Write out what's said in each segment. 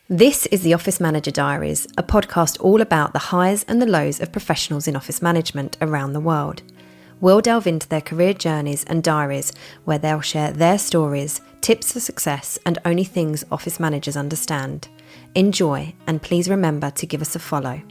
This is the Office Manager Diaries, a podcast all about the highs and the lows of professionals in office management around the world. We'll delve into their career journeys and diaries, where they'll share their stories, tips for success, and only things office managers understand. Enjoy, and please remember to give us a follow.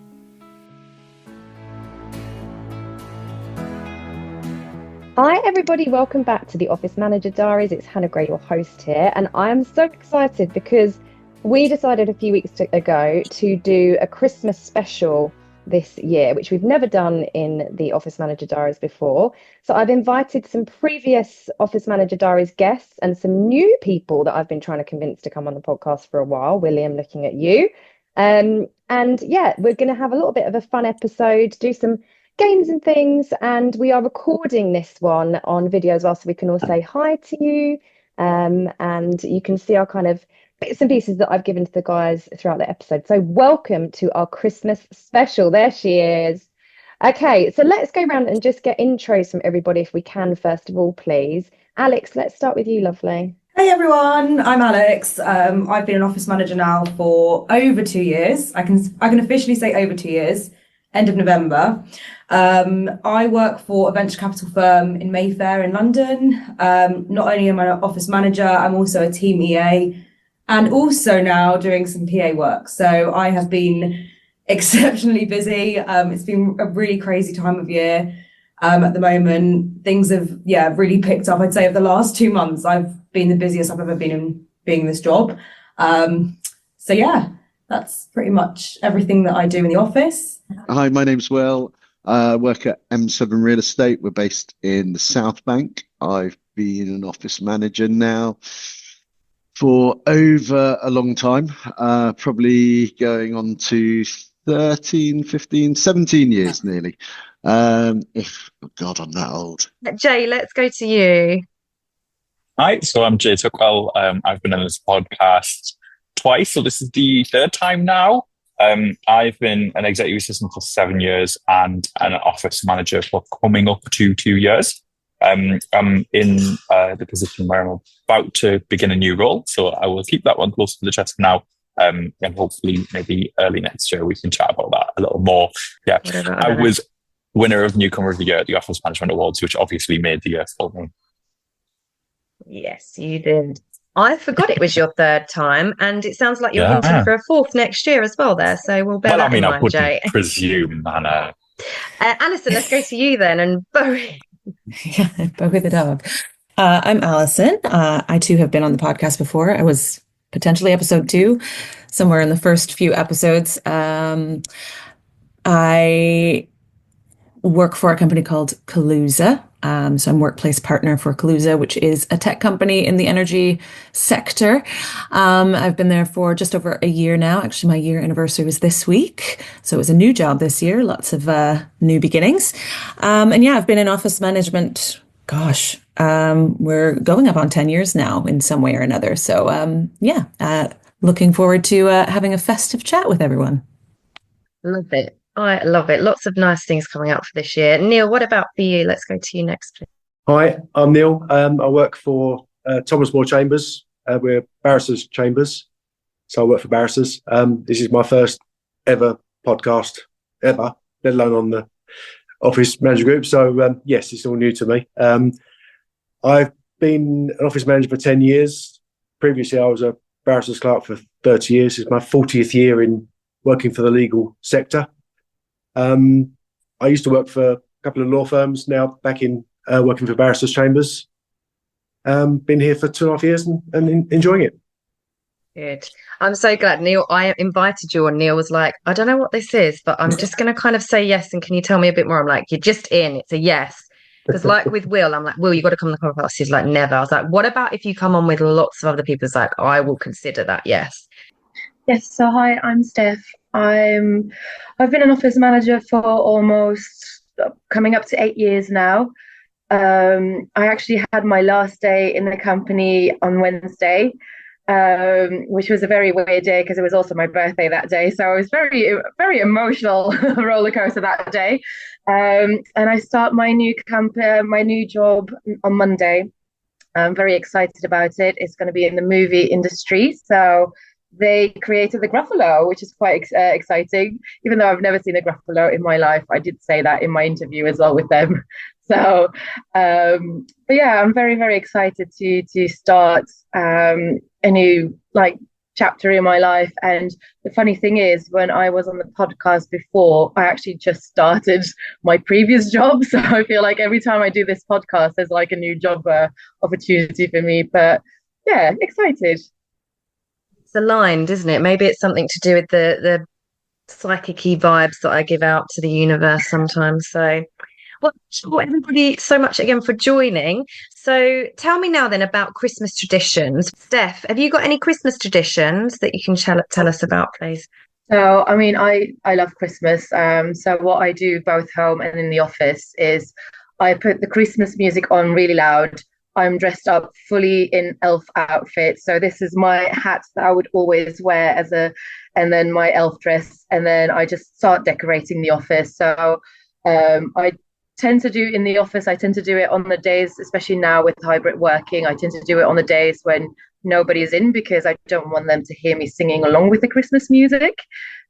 Hi everybody, welcome back to the Office Manager Diaries. It's Hannah Gray, your host here, and I am so excited because we decided a few weeks ago to do a Christmas special this year, which we've never done in the Office Manager Diaries before. So I've invited some previous Office Manager Diaries guests and some new people that I've been trying to convince to come on the podcast for a while. William, looking at you. And yeah, we're going to have a little bit of a fun episode, do some games and things, and we are recording this one on video as well, so we can all say hi to you, and you can see our kind of bits and pieces that I've given to the guys throughout the episode. So welcome to our Christmas special. There she is. Okay, so let's go around and just get intros from everybody if we can, first of all, please. Alex, let's start with you, lovely. Hey everyone, I'm Alex. I've been an office manager now for over 2 years. I can officially say over 2 years, end of November. I work for a venture capital firm in Mayfair in London. Not only am I an office manager, I'm also a team EA and also now doing some PA work. So I have been exceptionally busy. It's been a really crazy time of year. At the moment, things have really picked up. I'd say over the last 2 months, I've been the busiest I've ever been in being in this job. So yeah, that's pretty much everything that I do in the office. Hi, my name's Will. I work at M7 Real Estate. We're based in the South Bank. I've been an office manager now for over a long time, probably going on to 13, 15, 17 years nearly. Oh God, I'm that old. Jay, let's go to you. Hi, so I'm Jay Tuckwell. I've been on this podcast twice, so this is the third time now. I've been an executive assistant for 7 years and an office manager for coming up to 2 years. I'm in the position where I'm about to begin a new role, so I will keep that one close to the chest for now. And hopefully maybe early next year we can chat about that a little more. Yeah, I was winner of Newcomer of the Year at the Office Management Awards, which obviously made the year for me. Yes, you did. I forgot it was your third time, and it sounds like you're hinting for a fourth next year as well there, so we'll bear that in mind, Jay. I presume, Hannah. Allison, let's go to you then, and Bowie. Yeah, Bowie the dog. I'm Allison. I too have been on the podcast before. I was potentially episode 2, somewhere in the first few episodes. I work for a company called Colle. So I'm workplace partner for Colle, which is a tech company in the energy sector. I've been there for just over a year now. Actually, my year anniversary was this week. So it was a new job this year, lots of new beginnings. And yeah, I've been in office management, we're going up on 10 years now in some way or another. So looking forward to having a festive chat with everyone. Love it. I love it. Lots of nice things coming up for this year. Neil, what about for you? Let's go to you next, please. Hi, I'm Neil. I work for Thomas More Chambers. We're barristers' chambers, so I work for barristers. This is my first ever podcast ever, let alone on the Office Manager Group. So yes, it's all new to me. I've been an office manager for 10 years. Previously, I was a barrister's clerk for 30 years. It's my 40th year in working for the legal sector. I used to work for a couple of law firms, now back in working for barristers' chambers. Been here for 2.5 years and enjoying it. Good. I'm so glad, Neil. I invited you and Neil was like, I don't know what this is, but I'm just going to kind of say yes. And can you tell me a bit more? I'm like, you're just in. It's a yes. Because like with Will, I'm like, Will, you got to come on the podcast. He's like, never. I was like, what about if you come on with lots of other people? It's like, I will consider that yes. Yes. So hi, I'm Steph. I've been an office manager for almost coming up to 8 years now. I actually had my last day in the company on Wednesday, which was a very weird day because it was also my birthday that day. So it was very, very emotional roller coaster that day. And I start my new job on Monday. I'm very excited about it. It's going to be in the movie industry. So they created the Gruffalo, which is quite exciting. Even though I've never seen a Gruffalo in my life, I did say that in my interview as well with them. So, but yeah, I'm very, very excited to start a new chapter in my life. And the funny thing is, when I was on the podcast before, I actually just started my previous job. So I feel like every time I do this podcast, there's like a new job opportunity for me. But yeah, excited. It's aligned, isn't it? Maybe it's something to do with the psychic-y vibes that I give out to the universe sometimes. So, well, everybody so much again for joining. So tell me now then about Christmas traditions. Steph, have you got any Christmas traditions that you can tell us about, please? So, I mean, I love Christmas. So what I do both home and in the office is I put the Christmas music on really loud. I'm dressed up fully in elf outfit. So this is my hat that I would always wear and then my elf dress. And then I just start decorating the office. So I tend to do in the office, I tend to do it on the days, especially now with hybrid working, I tend to do it on the days when nobody's in because I don't want them to hear me singing along with the Christmas music.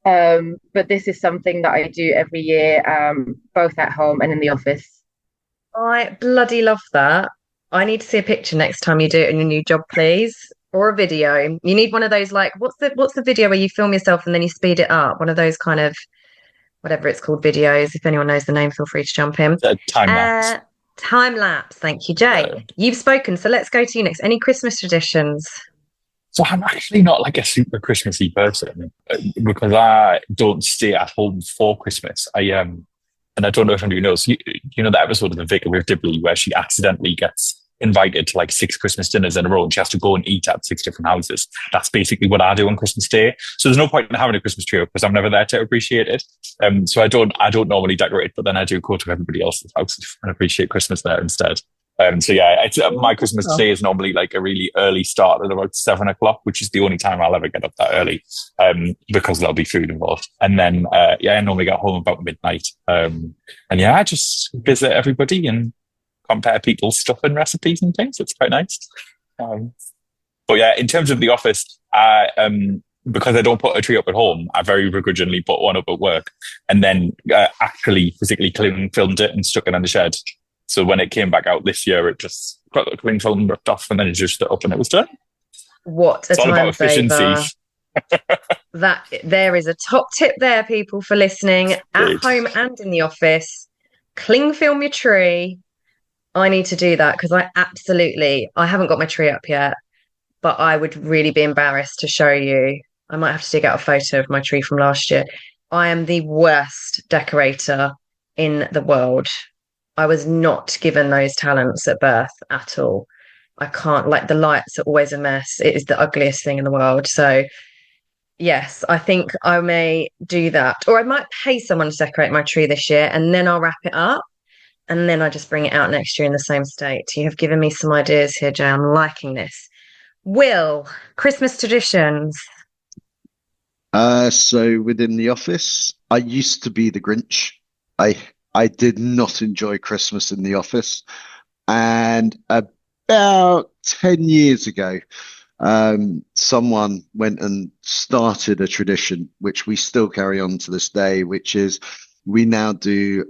But this is something that I do every year, both at home and in the office. I bloody love that. I need to see a picture next time you do it in your new job, please, or a video. You need one of those, like, what's the video where you film yourself and then you speed it up? One of those kind of, whatever it's called, videos. If anyone knows the name, feel free to jump in. Time lapse. Time lapse. Thank you, Jay. You've spoken, so let's go to you next. Any Christmas traditions? So I'm actually not like a super Christmassy person because I don't stay at home for Christmas. And I don't know if anybody knows, you know that episode of The Vicar with Dibley where she accidentally gets invited to like 6 Christmas dinners in a row and she has to go and eat at 6 different houses. That's basically what I do on Christmas Day. So there's no point in having a Christmas tree because I'm never there to appreciate it. So I don't normally decorate, but then I do go to everybody else's house and appreciate Christmas there instead. So yeah, my Christmas Day is normally like a really early start at about 7 o'clock, which is the only time I'll ever get up that early, because there'll be food involved. And then, I normally get home about midnight. And yeah, I just visit everybody and compare people's stuff and recipes and things. It's quite nice. But yeah, in terms of the office, because I don't put a tree up at home, I very begrudgingly put one up at work and then actually physically filmed it and stuck it in the shed. So when it came back out this year, it just got the cling film ripped off and then it just up and it was done. What a it's all time about efficiency. That there is a top tip there, people, for listening at home and in the office. Cling film your tree. I need to do that because I haven't got my tree up yet, but I would really be embarrassed to show you. I might have to dig out a photo of my tree from last year. I am the worst decorator in the world. I was not given those talents at birth at all. I can't, like, the lights are always a mess. It is the ugliest thing in the world. So yes, I think I may do that. Or I might pay someone to decorate my tree this year and then I'll wrap it up and then I just bring it out next year in the same state. You have given me some ideas here, Jay. I'm liking this. Will, Christmas traditions. So within the office, I used to be the Grinch. I did not enjoy Christmas in the office. And about 10 years ago, someone went and started a tradition, which we still carry on to this day, which is we now do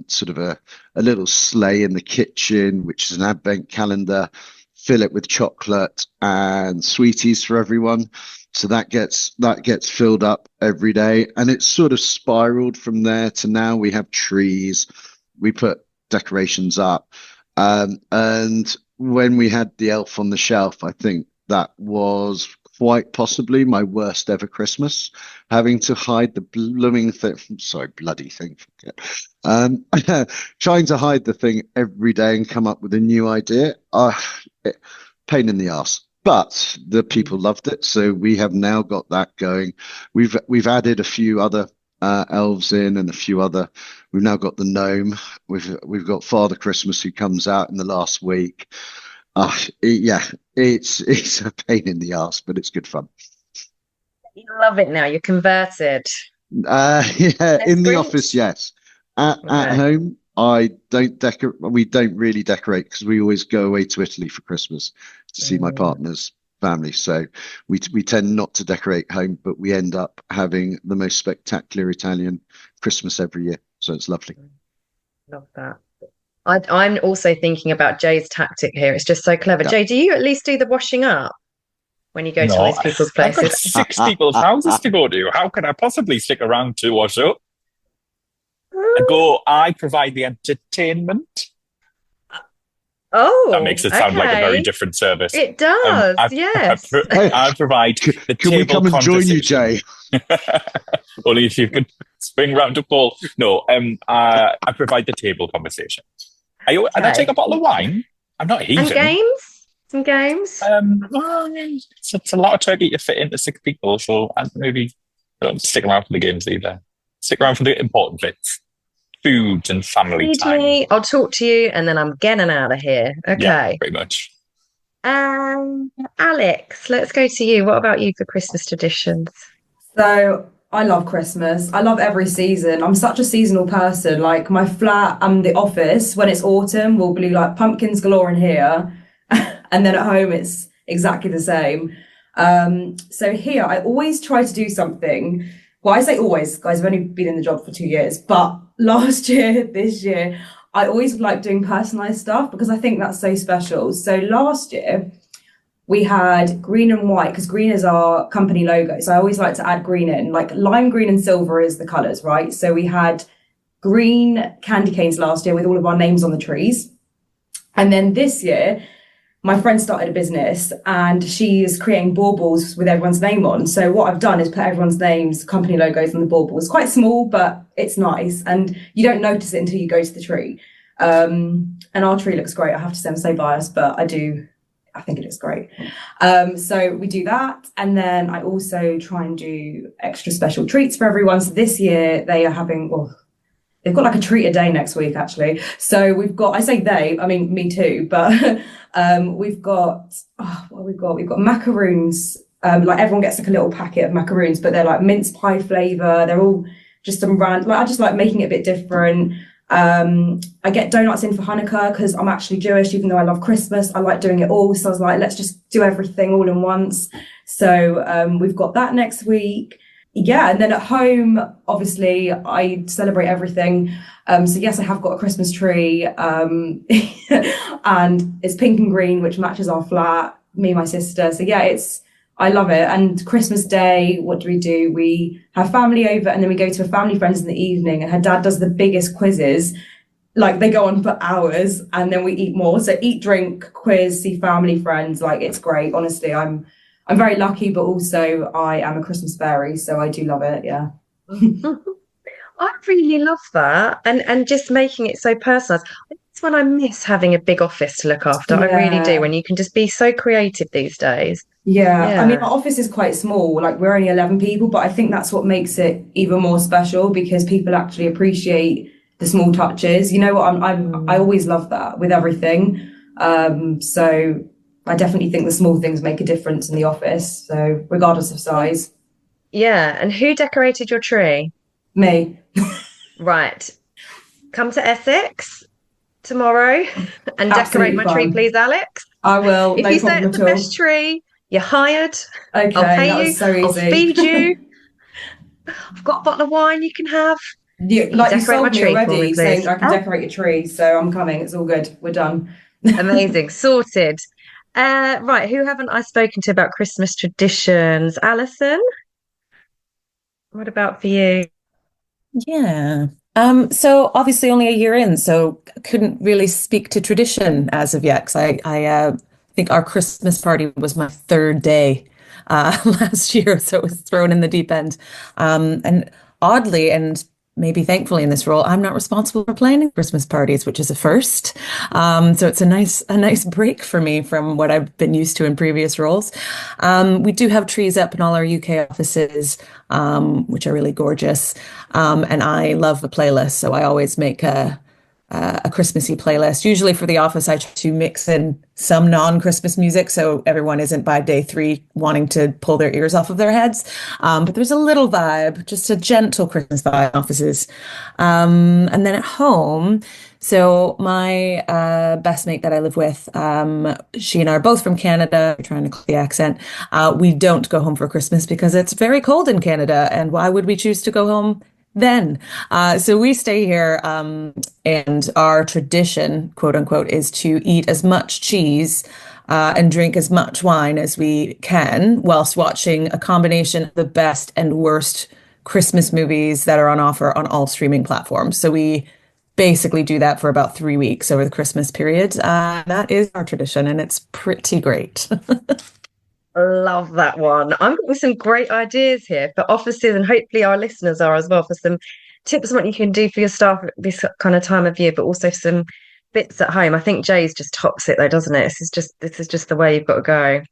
sort of a little sleigh in the kitchen, which is an advent calendar, fill it with chocolate and sweeties for everyone. So that gets filled up every day, and it's sort of spiraled from there to now we have trees, we put decorations up, and when we had the elf on the shelf, I think that was quite possibly my worst ever Christmas, having to hide the blooming thing. Sorry, bloody thing. Trying to hide the thing every day and come up with a new idea. Pain in the ass. But the people loved it, so we have now got that going. We've added a few other elves in and a few other. We've now got the gnome. We've got Father Christmas who comes out in the last week. It's a pain in the ass, but it's good fun. You love it now. You're converted. In the office, yes. At home, I don't decorate. We don't really decorate because we always go away to Italy for Christmas to see my partner's family. So we tend not to decorate home, but we end up having the most spectacular Italian Christmas every year. So it's lovely. Love that. I'm also thinking about Jay's tactic here. It's just so clever. Yeah. Jay, do you at least do the washing up when you go to all these people's I've got places? 6 people's houses to go to. How can I possibly stick around to wash up? I provide the entertainment. Oh, That makes it sound like a very okay. different service. It does, yes. I provide the Can we table come and join you, conversation. Jay? Only if you could swing round to Paul. No, I provide the table conversation. And I take a bottle of wine. I'm not And heathen. games? Some games? Well, it's a lot of turkey to fit into 6 people, so I maybe don't stick around for the games either. Stick around for the important bits. Food and family Feed time. me, I'll talk to you, and then I'm getting out of here. Yeah, Okay. pretty much. Alex, let's go to you. What about you for Christmas traditions? So I love Christmas. I love every season. I'm such a seasonal person. Like my flat and the office, when it's autumn, will be like pumpkins galore in here. And then at home, it's exactly the same. So here, I always try to do something. Well, I say always, guys, I've only been in the job for 2 years, but last year, this year, I always like doing personalised stuff because I think that's so special. So last year, we had green and white because green is our company logo. So I always like to add green in, like lime green and silver is the colours, right? So we had green candy canes last year with all of our names on the trees. And then this year, my friend started a business and she is creating baubles with everyone's name on. So what I've done is put everyone's names, company logos on the bauble. It's quite small, but it's nice. And you don't notice it until you go to the tree. And our tree looks great. I have to say I'm so biased, but I think it looks great. So we do that. And then I also try and do extra special treats for everyone. So this year they are having, they've got like a treat a day next week, actually. So we've got, I say they, I mean, me too, but we've got, what have we got? We've got macaroons. Like everyone gets like a little packet of macaroons, but they're like mince pie flavour. They're all just some random, like I just like making it a bit different. I get donuts in for Hanukkah because I'm actually Jewish, even though I love Christmas. I like doing it all. So I was like, let's just do everything all in once. So we've got that next week. Yeah, and then at home, obviously, I celebrate everything. So yes, I have got a Christmas tree, and it's pink and green, which matches our flat, me and my sister. So yeah, I love it. And Christmas Day, what do? We have family over, and then we go to a family friend's in the evening, and her dad does the biggest quizzes. Like they go on for hours, and then we eat more. So eat, drink, quiz, see family, friends. Like it's great. Honestly, I'm very lucky, but also I am a Christmas fairy, so I do love it. Yeah. I really love that, and just making it so personalised. It's when I miss having a big office to look after. I really do. When you can just be so creative these days. Yeah. I mean, our office is quite small. Like we're only 11 people, but I think that's what makes it even more special because people actually appreciate the small touches. You know what? I always love that with everything. So I definitely think the small things make a difference in the office. So regardless of size. Yeah. And who decorated your tree? Me. Right. Come to Essex tomorrow and decorate my tree, please, Alex. I will. If you say it's the best tree, you're hired. Okay, I'll pay you. So easy. I'll feed you. I've got a bottle of wine you can have. You sold me already saying I can decorate your tree, so I'm coming. It's all good. We're done. Amazing. Sorted. Right, who haven't I spoken to about Christmas traditions? Allison, what about for you? Yeah. So obviously only a year in, so couldn't really speak to tradition as of yet. 'Cause I think our Christmas party was my 3rd day last year, so it was thrown in the deep end. And oddly, and maybe thankfully in this role, I'm not responsible for planning Christmas parties, which is a first. So it's a nice break for me from what I've been used to in previous roles. We do have trees up in all our UK offices, which are really gorgeous. And I love a playlist, so I always make a a Christmassy playlist. Usually for the office, I try to mix in some non-Christmas music so everyone isn't by day 3 wanting to pull their ears off of their heads. But there's a little vibe, just a gentle Christmas vibe in offices. And then at home, so my best mate that I live with, she and I are both from Canada. We're trying to clear the accent. We don't go home for Christmas because it's very cold in Canada. And why would we choose to go home then? So we stay here, and our tradition, quote unquote, is to eat as much cheese and drink as much wine as we can whilst watching a combination of the best and worst Christmas movies that are on offer on all streaming platforms. So we basically do that for about 3 weeks over the Christmas period. That is our tradition, and it's pretty great. Love that one. I'm with some great ideas here for offices, and hopefully our listeners are as well, for some tips on what you can do for your staff at this kind of time of year, but also some bits at home. I think Jay's just tops it though, doesn't it? This is just the way you've got to go.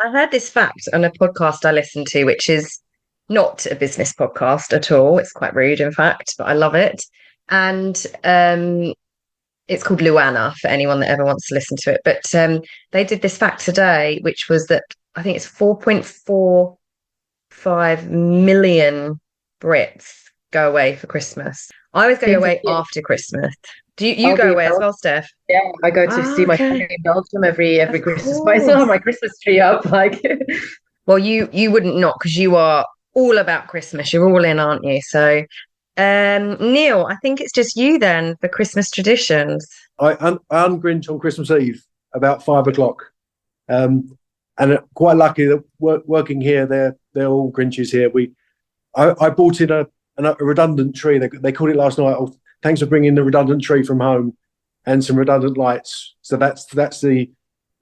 I heard this fact on a podcast I listened to, which is not a business podcast at all. It's quite rude, in fact, but I love it. And it's called Luana for anyone that ever wants to listen to it. But they did this fact today, which was that I think it's 4.45 million Brits go away for Christmas. I always go away after Christmas. Do you go away as well, Steph? Yeah, I go to see my family in Belgium every Christmas. But I still have my Christmas tree up. Like, well, you wouldn't not, because you are all about Christmas. You're all in, aren't you? So, Neil, I think it's just you then for Christmas traditions. I'm Grinch on Christmas Eve about 5 o'clock, and quite lucky that working here, they're all Grinches here. I bought in a redundant tree. They called it last night. Oh, thanks for bringing the redundant tree from home, and some redundant lights. So that's the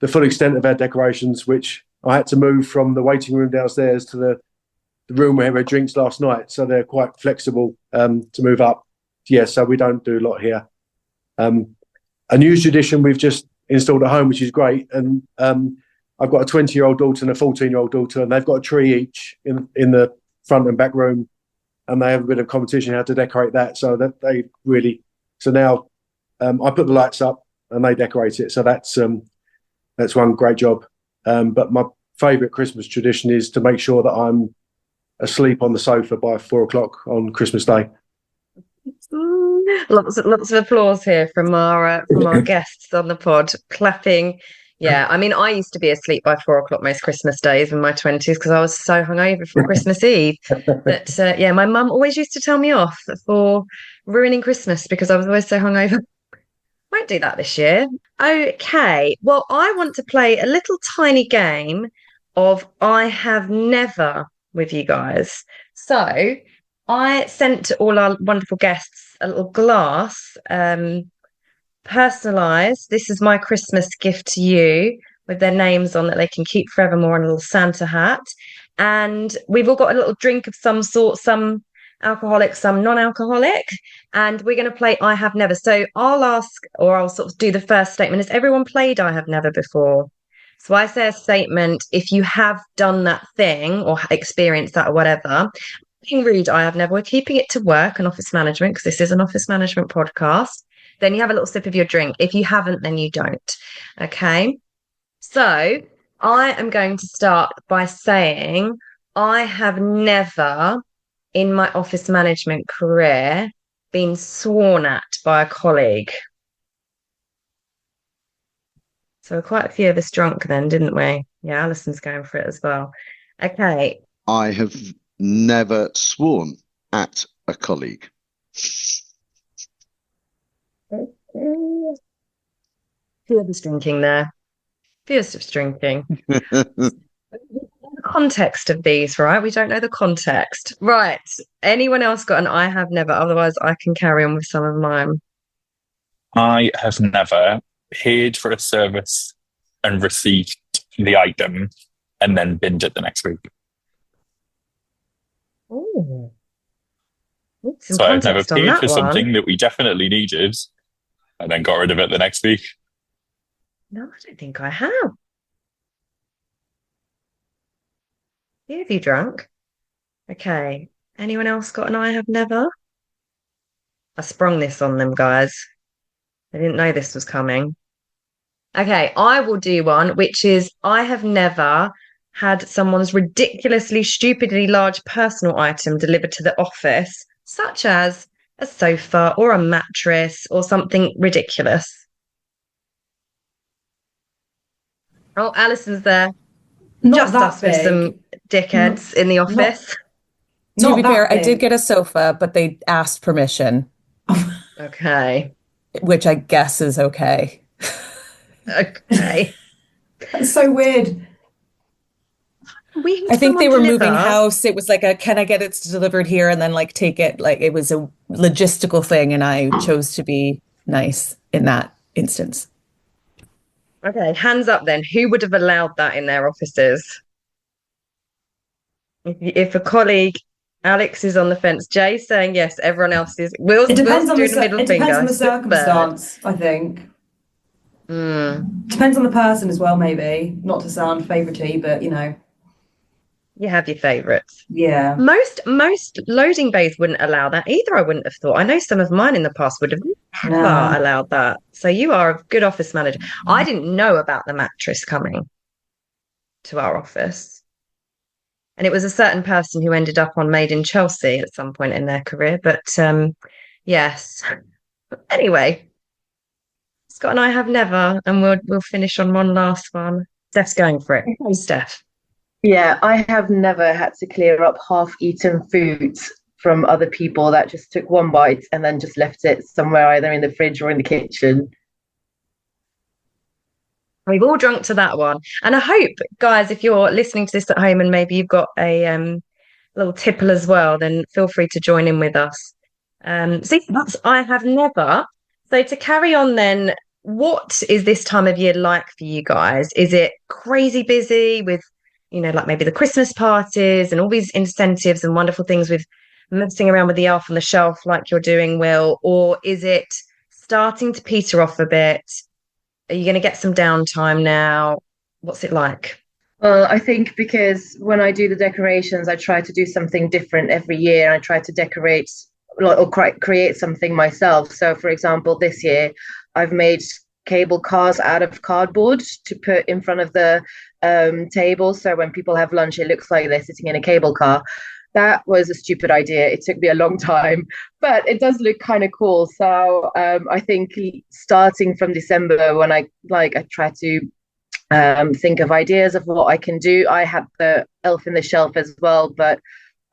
full extent of our decorations, which I had to move from the waiting room downstairs to the room where we had drinks last night. So they're quite flexible to move up. Yeah, so we don't do a lot here. A new tradition we've just installed at home, which is great. And I've got a 20-year-old daughter and a 14-year-old daughter, and they've got a tree each in the front and back room. And they have a bit of competition how to decorate that. So that so now I put the lights up and they decorate it. So that's one great job. But my favourite Christmas tradition is to make sure that I'm asleep on the sofa by 4 o'clock on Christmas Day. Lots of applause here from our guests on the pod, clapping. Yeah, I mean, I used to be asleep by 4 o'clock most Christmas days in my 20s because I was so hungover from Christmas Eve. But yeah, my mum always used to tell me off for ruining Christmas because I was always so hungover. Won't do that this year. Okay, well, I want to play a little tiny game of I Have Never with you guys. So I sent to all our wonderful guests a little glass, personalized. This is my Christmas gift to you, with their names on that they can keep forevermore, and a little Santa hat. And we've all got a little drink of some sort, some alcoholic, some non-alcoholic. And we're going to play I Have Never. So I'll ask, or I'll sort of do the first statement. Has everyone played I Have Never before? So I say a statement. If you have done that thing or experienced that or whatever, being rude, I have never. We're keeping it to work and office management because this is an office management podcast. Then you have a little sip of your drink. If you haven't, then you don't. Okay. So I am going to start by saying I have never in my office management career been sworn at by a colleague. So quite a few of us drunk then, didn't we? Yeah, Allison's going for it as well. Okay. I have never sworn at a colleague. Few of us drinking there. Few of us drinking. The context of these, right? We don't know the context. Right. Anyone else got an I have never? Otherwise, I can carry on with some of mine. I have never paid for a service and received the item and then binned it the next week. Oh. So I've never paid for something that we definitely needed and then got rid of it the next week. No, I don't think I have. Have you drunk? Okay. Anyone else got an I have never? I sprung this on them, guys. I didn't know this was coming. Okay, I will do one, which is I have never had someone's ridiculously, stupidly large personal item delivered to the office, such as a sofa or a mattress or something ridiculous. Oh, Alison's there. Not Just that us with big. some dickheads in the Not office. To not be that fair, I did big. get a sofa, but they asked permission, Okay. which I guess is okay. Okay. That's so weird. We had I think they someone were moving deliver. house. It was like a, can I get it delivered here and then like take it? Like it was a logistical thing, and I chose to be nice in that instance. Okay, hands up then. Who would have allowed that in their offices? If a colleague, Alex is on the fence, Jay's saying yes, everyone else is. Will's doing a middle It depends on finger. the circumstance, I think. Depends on the person as well, maybe. Not to sound favourity, but You have your favourites. yeah. Most loading bays wouldn't allow that either, I wouldn't have thought. I know some of mine in the past would have never Nah. allowed that. So you are a good office manager. I didn't know about the mattress coming to our office. And it was a certain person who ended up on Made in Chelsea at some point in their career. But yes. Anyway, Scott and I have never, and we'll finish on one last one. Steph's going for it. Okay, Steph. Yeah, I have never had to clear up half-eaten foods from other people that just took one bite and then just left it somewhere either in the fridge or in the kitchen. We've all drunk to that one. And I hope, guys, if you're listening to this at home and maybe you've got a little tipple as well, then feel free to join in with us. See, that's I have never. So to carry on then, what is this time of year like for you guys? Is it crazy busy with, like maybe the Christmas parties and all these incentives and wonderful things with messing around with the elf on the shelf like you're doing, Will? Or is it starting to peter off a bit? Are you going to get some downtime now? What's it like? Well, I think because when I do the decorations, I try to do something different every year. I try to decorate or create something myself. So, for example, this year I've made cable cars out of cardboard to put in front of the table. So when people have lunch, it looks like they're sitting in a cable car. That was a stupid idea. It took me a long time, but it does look kind of cool. So I think starting from December, when I try to think of ideas of what I can do. I had the elf in the shelf as well, but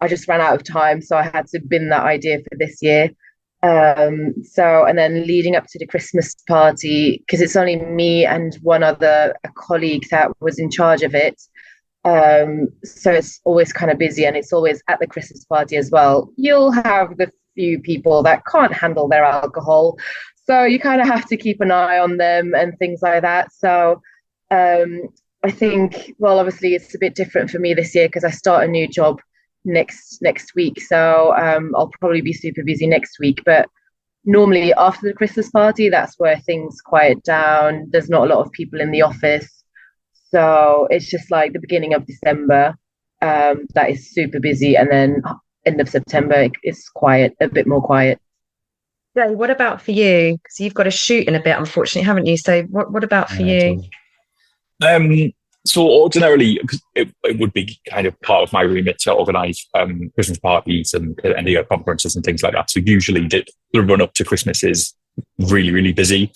I just ran out of time, so I had to bin that idea for this year. And then leading up to the Christmas party, because it's only me and one other a colleague that was in charge of it. So it's always kind of busy, and it's always at the Christmas party as well. You'll have the few people that can't handle their alcohol, so you kind of have to keep an eye on them and things like that. So I think, well, obviously it's a bit different for me this year because I start a new job next week. So I'll probably be super busy next week. But normally after the Christmas party, that's where things quiet down. There's not a lot of people in the office. So it's just like the beginning of December that is super busy. And then end of September, it's quiet, a bit more quiet. Jay, what about for you? Because you've got to shoot in a bit, unfortunately, haven't you? So what about for you? So ordinarily, it would be kind of part of my remit to organise Christmas parties and end of year conferences and things like that. So usually the run up to Christmas is really, really busy.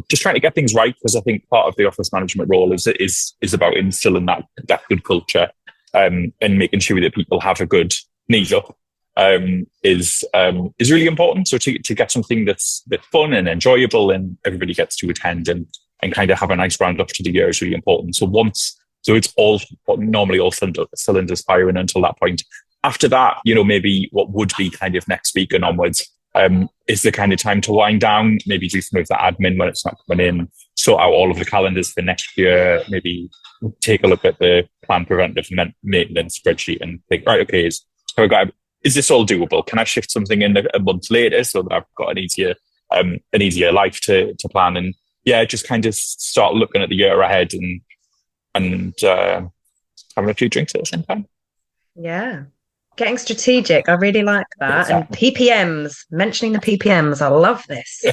Just trying to get things right, because I think part of the office management role is about instilling that good culture and making sure that people have a good knees up is really important. So to get something that's fun and enjoyable and everybody gets to attend and kind of have a nice round up to the year is really important. So it's normally all cylinders firing until that point. After that, maybe what would be kind of next week and onwards is the kind of time to wind down, maybe do some of the admin when it's not coming in, sort out all of the calendars for next year, maybe take a look at the planned preventive maintenance spreadsheet and think, right, okay, is this all doable? Can I shift something in a month later so that I've got an easier life to plan? And yeah, just kind of start looking at the year ahead and having a few drinks at the same time. Yeah. Getting strategic. I really like that. Exactly. And PPMs, mentioning the PPMs. I love this.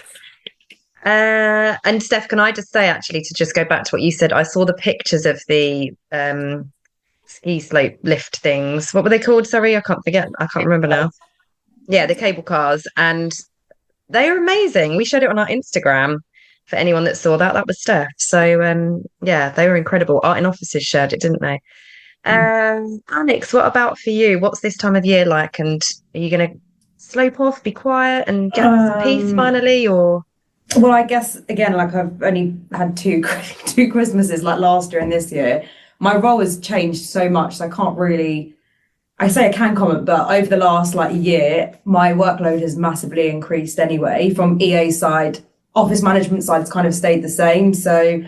And Steph, can I just say, actually, to just go back to what you said, I saw the pictures of the ski slope lift things. What were they called? Sorry, I can't remember now. Yeah, the cable cars, and they are amazing. We showed it on our Instagram for anyone that saw that. That was Steph. So yeah, they were incredible. Art in Offices shared it, didn't they? Alex, what about for you? What's this time of year like? And are you going to slope off, be quiet, and get some peace finally, or? Well, I guess again, like I've only had two Christmases, like last year and this year. My role has changed so much, so I can't really. I say I can comment, but over the last like year, my workload has massively increased anyway. From EA side, office management side, it's kind of stayed the same. So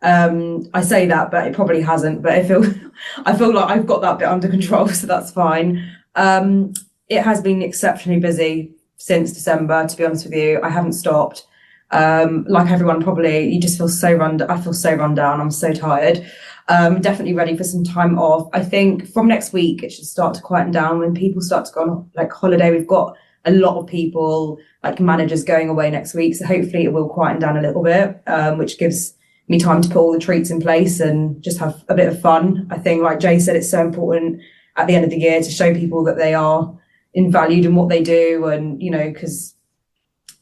I say that, but it probably hasn't. But I feel like I've got that bit under control, so that's fine. It has been exceptionally busy since December, to be honest with you. I haven't stopped. Like everyone probably, you just feel I feel so run down. I'm so tired. Definitely ready for some time off. I think from next week it should start to quieten down when people start to go on like holiday. We've got a lot of people, like managers, going away next week, so hopefully it will quieten down a little bit, which gives me time to put all the treats in place and just have a bit of fun. I think, like Jay said, it's so important at the end of the year to show people that they are valued in what they do, and because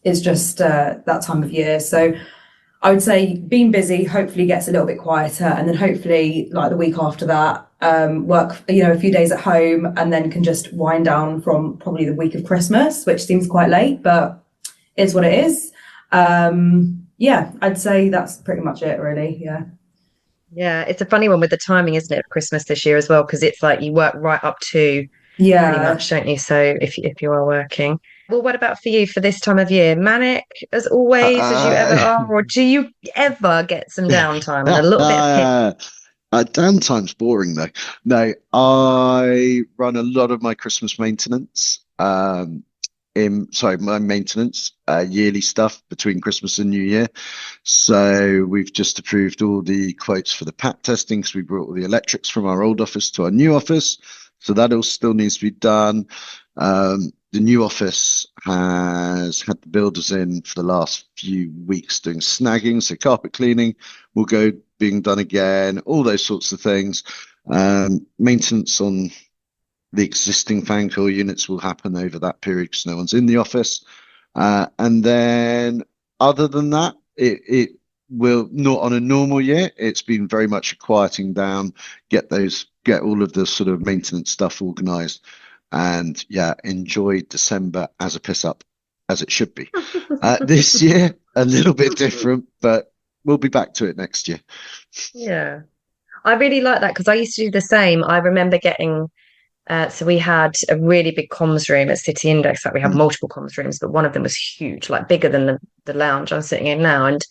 it's just that time of year. So I would say being busy hopefully gets a little bit quieter, and then hopefully like the week after that, work a few days at home, and then can just wind down from probably the week of Christmas, which seems quite late, but is what it is. Yeah, I'd say that's pretty much it, really. Yeah, it's a funny one with the timing, isn't it, of Christmas this year as well, because it's like you work right up to pretty much, don't you? So if you are working. Well, what about for you for this time of year? Manic as always, as you ever are, or do you ever get some downtime and a little bit of hit? Downtime's boring though. No, I run a lot of my Christmas maintenance. My maintenance, yearly stuff between Christmas and New Year. So we've just approved all the quotes for the pack testing because we brought all the electrics from our old office to our new office. So that all still needs to be done. The new office has had the builders in for the last few weeks doing snagging, so carpet cleaning will go being done again, all those sorts of things. Maintenance on the existing fan coil units will happen over that period because no one's in the office. And then other than that, it will not on a normal year. It's been very much a quieting down, get all of the sort of maintenance stuff organized. And yeah, enjoy December as a piss up, as it should be. This year, a little bit different, but we'll be back to it next year. Yeah, I really like that because I used to do the same. I remember getting, so we had a really big comms room at City Index. Like we have multiple comms rooms, but one of them was huge, like bigger than the lounge I'm sitting in now. And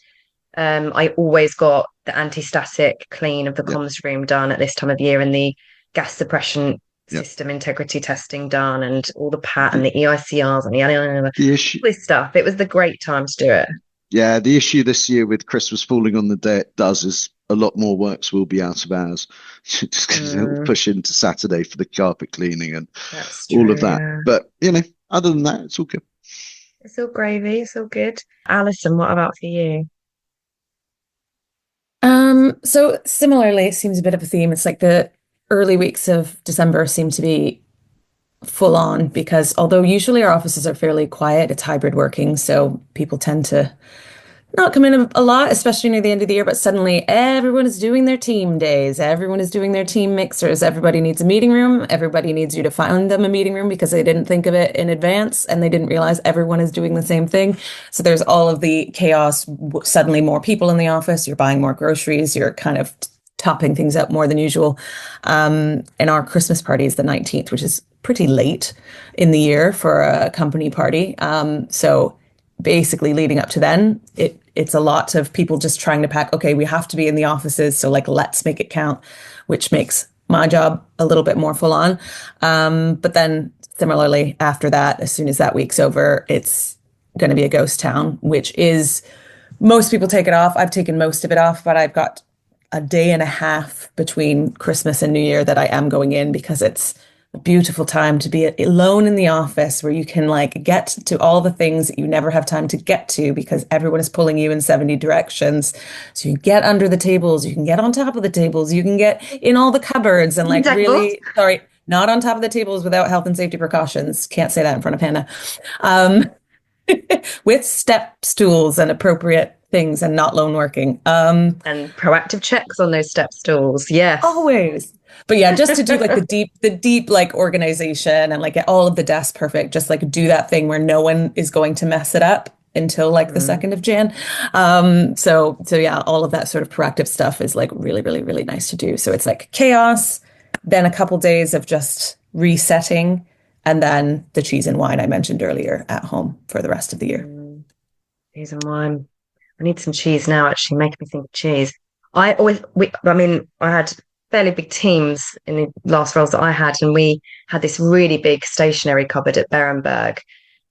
I always got the anti-static clean of the comms room done at this time of year, and the gas suppression system integrity testing done, and all the PAT and the EICRs and this stuff. It was the great time to do it. Yeah, the issue this year with Christmas falling on the day it does is a lot more works will be out of hours, just because it'll push into Saturday for the carpet cleaning and all of that. Yeah. But other than that, it's all good. It's all gravy. It's all good. Allison, what about for you? So similarly, it seems a bit of a theme. It's like the early weeks of December seem to be full on because although usually our offices are fairly quiet, it's hybrid working. So people tend to not come in a lot, especially near the end of the year, but suddenly everyone is doing their team days. Everyone is doing their team mixers. Everybody needs a meeting room. Everybody needs you to find them a meeting room because they didn't think of it in advance and they didn't realize everyone is doing the same thing. So there's all of the chaos, suddenly more people in the office, you're buying more groceries, you're kind of topping things up more than usual. And our Christmas party is the 19th, which is pretty late in the year for a company party. So basically leading up to then, it's a lot of people just trying to pack, okay, we have to be in the offices, so like let's make it count, which makes my job a little bit more full on. But then similarly after that, as soon as that week's over, it's going to be a ghost town, which is, most people take it off. I've taken most of it off, but I've got a day and a half between Christmas and New Year that I am going in because it's a beautiful time to be alone in the office where you can like get to all the things that you never have time to get to because everyone is pulling you in 70 directions. So you get under the tables, you can get on top of the tables, you can get in all the cupboards and like really, sorry, not on top of the tables without health and safety precautions. Can't say that in front of Hannah. With step stools and appropriate things and not lone working. And proactive checks on those step stools. Yes. Always. But yeah, just to do like the deep like organization and like get all of the desks perfect, just like do that thing where no one is going to mess it up until like the 2nd of Jan. So yeah, all of that sort of proactive stuff is like really, really, really nice to do. So it's like chaos, then a couple days of just resetting, and then the cheese and wine I mentioned earlier at home for the rest of the year. Cheese and wine. I need some cheese now, actually, making me think of cheese. I had fairly big teams in the last roles that I had, and we had this really big stationery cupboard at Berenberg.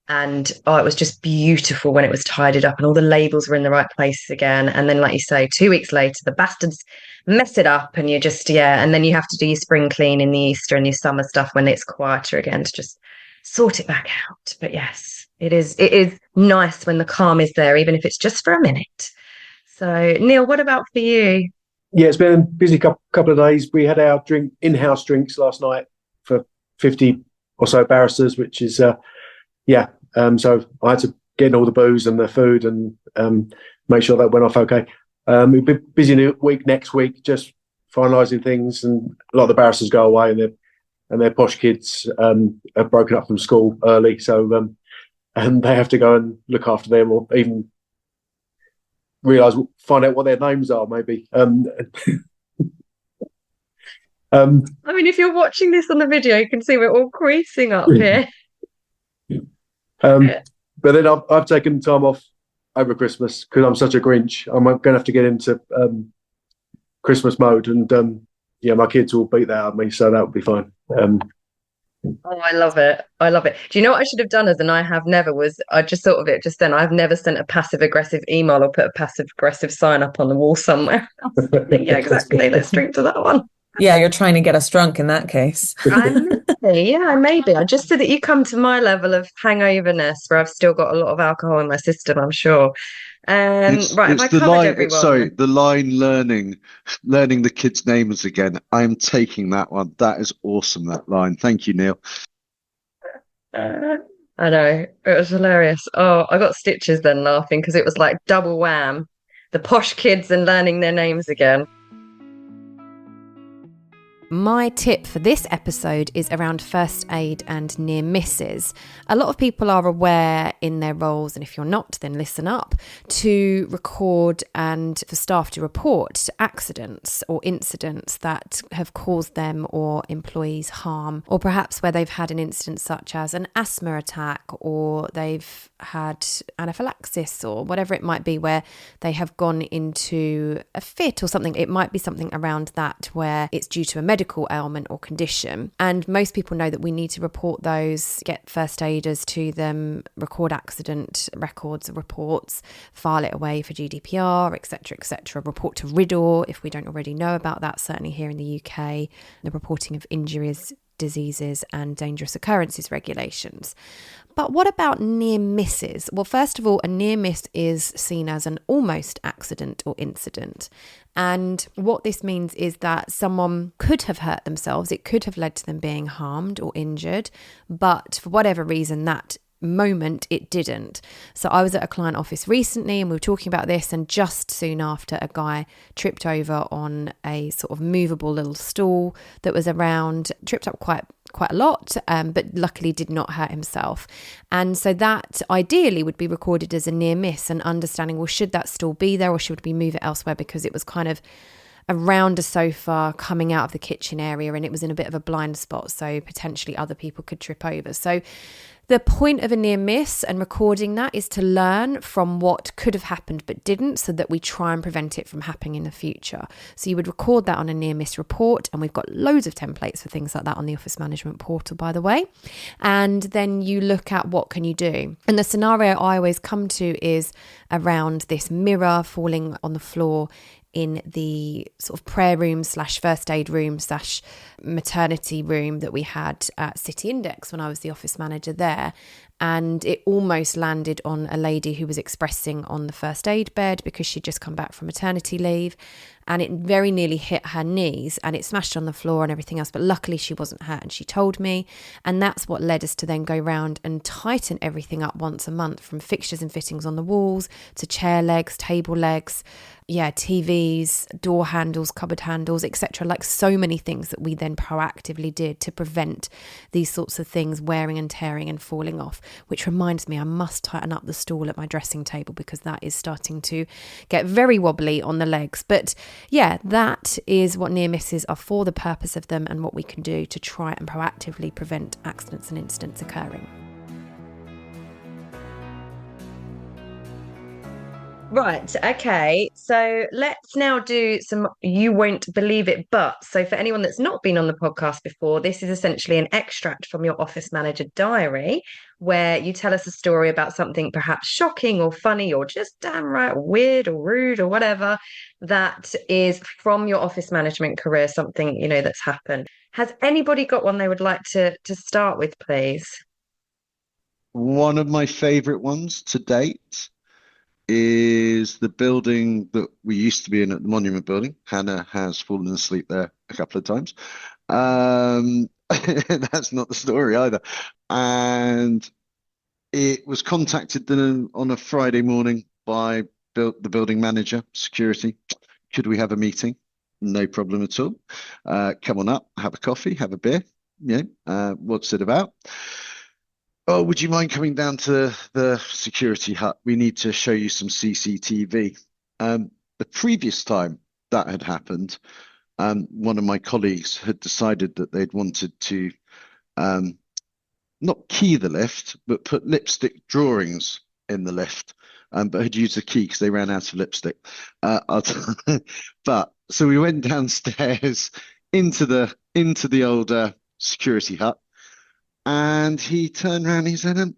And it was just beautiful when it was tidied up and all the labels were in the right places again. And then, like you say, 2 weeks later, the bastards mess it up and you just, and then you have to do your spring clean in the Easter and your summer stuff when it's quieter again to just sort it back out. But yes, it is nice when the calm is there, even if it's just for a minute. So, Neil, what about for you? Yeah, it's been a busy couple of days. We had our in-house drinks last night for 50 or so barristers, which is, so I had to get in all the booze and the food and make sure that went off okay. We'll be busy week next week, just finalising things, and a lot of the barristers go away and their posh kids have broken up from school early, so and they have to go and look after them or even find out what their names are, maybe. I mean, if you're watching this on the video, you can see we're all creasing up here. But then I've taken time off over Christmas because I'm such a Grinch. I'm going to have to get into Christmas mode, and my kids will beat that out of me, so that would be fine. I love it. Do you know what I should have done as an I have never was I just thought of it just then. I've never sent a passive aggressive email or put a passive aggressive sign up on the wall somewhere. Yeah, exactly. Let's drink to that one. Yeah, you're trying to get us drunk in that case. I may be. Just so that you come to my level of hangoverness where I've still got a lot of alcohol in my system, I'm sure. Right, have I covered everyone? Sorry, the line learning the kids' names again. I'm taking that one. That is awesome, that line. Thank you, Neil. I know. It was hilarious. Oh, I got stitches then laughing because it was like double wham. The posh kids and learning their names again. My tip for this episode is around first aid and near misses. A lot of people are aware in their roles, and if you're not, then listen up, to record and for staff to report accidents or incidents that have caused them or employees harm, or perhaps where they've had an incident such as an asthma attack, or they've had anaphylaxis, or whatever it might be, where they have gone into a fit or something. It might be something around that where it's due to a medical ailment or condition. And most people know that we need to report those, get first aiders to them, record accident records, reports, file it away for GDPR, etc., report to RIDDOR if we don't already know about that, certainly here in the UK, the reporting of injuries, diseases and dangerous occurrences regulations. But what about near misses? Well, first of all, a near miss is seen as an almost accident or incident. And what this means is that someone could have hurt themselves. It could have led to them being harmed or injured, but for whatever reason, that moment it didn't. So I was at a client office recently and we were talking about this, and just soon after, a guy tripped over on a sort of movable little stool that was around, tripped up quite a lot, but luckily did not hurt himself. And so that ideally would be recorded as a near miss, and understanding, well, should that stool be there or should we move it elsewhere, because it was kind of around a sofa coming out of the kitchen area and it was in a bit of a blind spot, so potentially other people could trip over. So the point of a near miss and recording that is to learn from what could have happened but didn't, so that we try and prevent it from happening in the future. So you would record that on a near miss report, and we've got loads of templates for things like that on the Office Management portal, by the way. And then you look at what can you do. And the scenario I always come to is around this mirror falling on the floor in the sort of prayer room / first aid room / maternity room that we had at City Index when I was the office manager there. And it almost landed on a lady who was expressing on the first aid bed because she'd just come back from maternity leave. And it very nearly hit her knees and it smashed on the floor and everything else. But luckily she wasn't hurt and she told me. And that's what led us to then go round and tighten everything up once a month, from fixtures and fittings on the walls to chair legs, table legs, TVs, door handles, cupboard handles, etc. Like so many things that we then proactively did to prevent these sorts of things wearing and tearing and falling off, which reminds me I must tighten up the stool at my dressing table because that is starting to get very wobbly on the legs. But yeah, that is what near misses are for, the purpose of them, and what we can do to try and proactively prevent accidents and incidents occurring. Right, okay, so let's now do some you won't believe it but. So for anyone that's not been on the podcast before, this is essentially an extract from your Office Manager Diary where you tell us a story about something perhaps shocking or funny or just damn right weird or rude or whatever that is from your office management career, something, that's happened. Has anybody got one they would like to start with, please? One of my favorite ones to date is the building that we used to be in at the Monument Building. Hannah has fallen asleep there a couple of times. That's not the story either. And it was contacted on a Friday morning by the building manager, security. Could we have a meeting? No problem at all. Come on up, have a coffee, have a beer. What's it about? Oh, would you mind coming down to the security hut? We need to show you some CCTV. The previous time that had happened, one of my colleagues had decided that they'd wanted to not key the lift, but put lipstick drawings in the lift, but had used a key because they ran out of lipstick. But so we went downstairs into the older security hut. And he turned around and he said,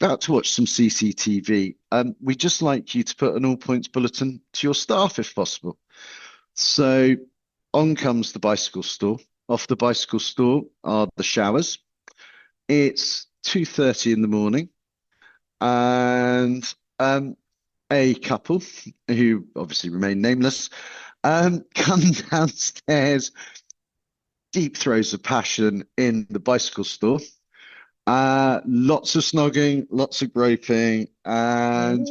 about to watch some CCTV. We'd just like you to put an all points bulletin to your staff if possible. So on comes the bicycle store. Off the bicycle store are the showers. It's 2:30 in the morning. And a couple, who obviously remain nameless, come downstairs, deep throes of passion in the bicycle store. Lots of snogging, lots of groping, and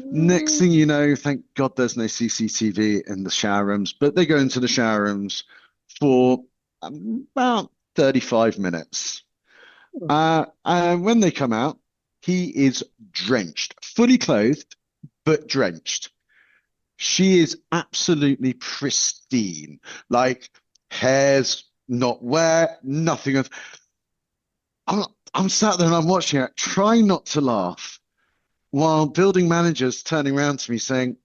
next thing you know, thank God there's no CCTV in the shower rooms, but they go into the shower rooms for about 35 minutes. And when they come out, he is drenched, fully clothed, but drenched. She is absolutely pristine, like hair's not wet, nothing of. I'm sat there and I'm watching it, trying not to laugh, while building managers turning around to me saying,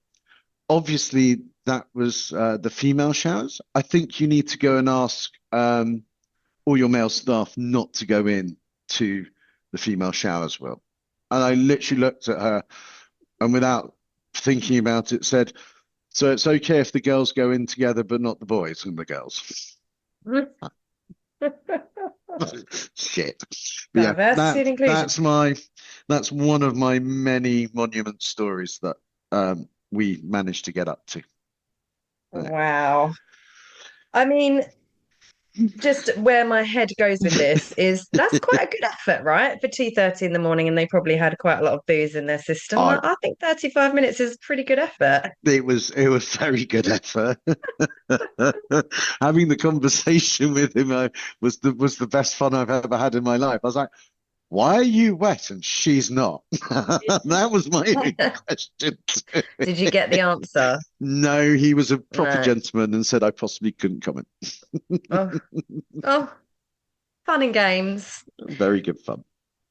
obviously that was the female showers. I think you need to go and ask all your male staff not to go in to the female showers, Will. And I literally looked at her and without thinking about it said, so it's okay if the girls go in together, but not the boys and the girls. Shit. But yeah, Diversity and inclusion. that's one of my many monument stories that we managed to get up to. Wow. I mean, just where my head goes with this is that's quite a good effort, right? For 2:30 in the morning, and they probably had quite a lot of booze in their system. I think 35 minutes is pretty good effort. It was very good effort. Having the conversation with him was the best fun I've ever had in my life. I was like, why are you wet and she's not? That was my question. Did you get the answer? No, he was a proper gentleman and said I possibly couldn't comment. Oh, fun and games. Very good fun.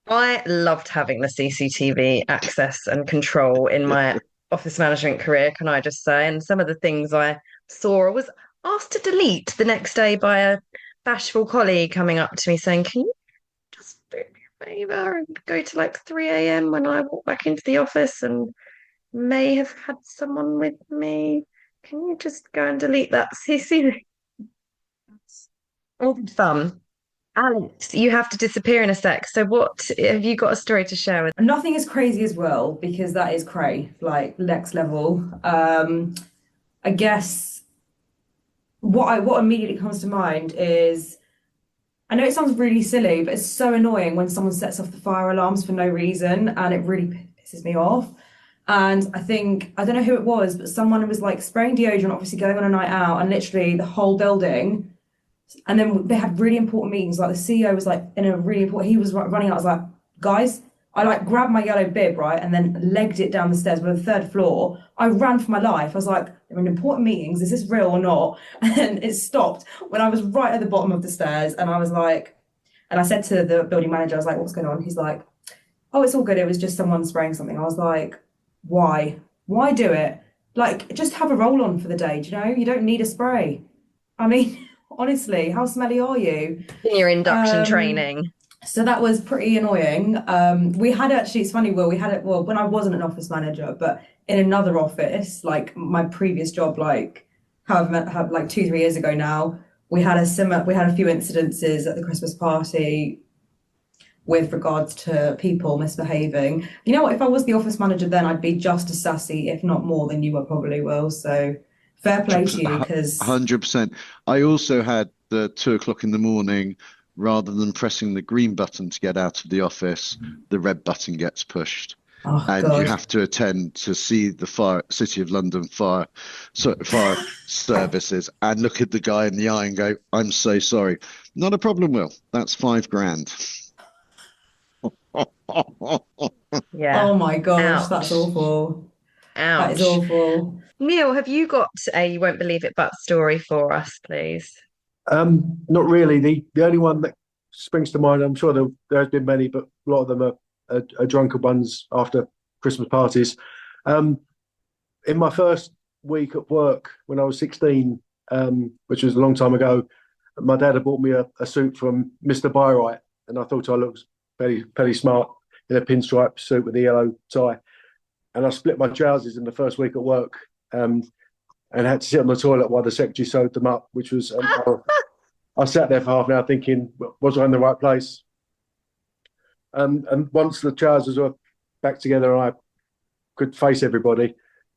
I loved having the CCTV access and control in my office management career, can I just say? And some of the things I saw, I was asked to delete the next day by a bashful colleague coming up to me saying, can you just do me a favour and go to like 3 a.m. when I walk back into the office and may have had someone with me? Can you just go and delete that CC? All good fun. Alex, you have to disappear in a sec. So what have you got a story to share with? Nothing as crazy as Will, because that is cray, like next level. I guess what immediately comes to mind is, I know it sounds really silly, but it's so annoying when someone sets off the fire alarms for no reason, and it really pisses me off. And I don't know who it was, but someone was like spraying deodorant, obviously going on a night out, and literally the whole building. And then they had really important meetings. Like the CEO was like in a really important, he was running out. I was like, guys, I like grabbed my yellow bib, right? And then legged it down the stairs. We're on the third floor. I ran for my life. I was like, they're in important meetings. Is this real or not? And it stopped when I was right at the bottom of the stairs. And I was like, and I said to the building manager, I was like, what's going on? He's like, oh, it's all good. It was just someone spraying something. I was like, why? Why do it? Like, just have a roll on for the day. Do you know? You don't need a spray. I mean, honestly, how smelly are you? In your induction training. So that was pretty annoying. We had actually, it's funny, Will, we had it, well, when I wasn't an office manager, but in another office, like my previous job, like like 2-3 years ago now, we had a few incidences at the Christmas party with regards to people misbehaving. You know what, if I was the office manager then, I'd be just as sassy, if not more than you were probably, Will. So fair play to you, because 100%. I also had the 2 o'clock in the morning, rather than pressing the green button to get out of the office, the red button gets pushed. Oh, and God. You have to attend to see the City of London fire services and look at the guy in the eye and go, I'm so sorry. Not a problem, Will. That's £5,000. Yeah. Oh my gosh, Ouch. that's awful. Ouch. That is awful. Neil, have you got a you won't believe it but story for us, please? Not really. The only one that springs to mind, I'm sure there has been many, but a lot of them are drunken ones after Christmas parties. In my first week at work when I was 16, which was a long time ago, my dad had bought me a suit from Mr. Byright, and I thought I looked fairly smart in a pinstripe suit with a yellow tie. And I split my trousers in the first week at work, and had to sit on the toilet while the secretary sewed them up, which was I sat there for half an hour thinking, was I in the right place? And once the trousers were back together and I could face everybody,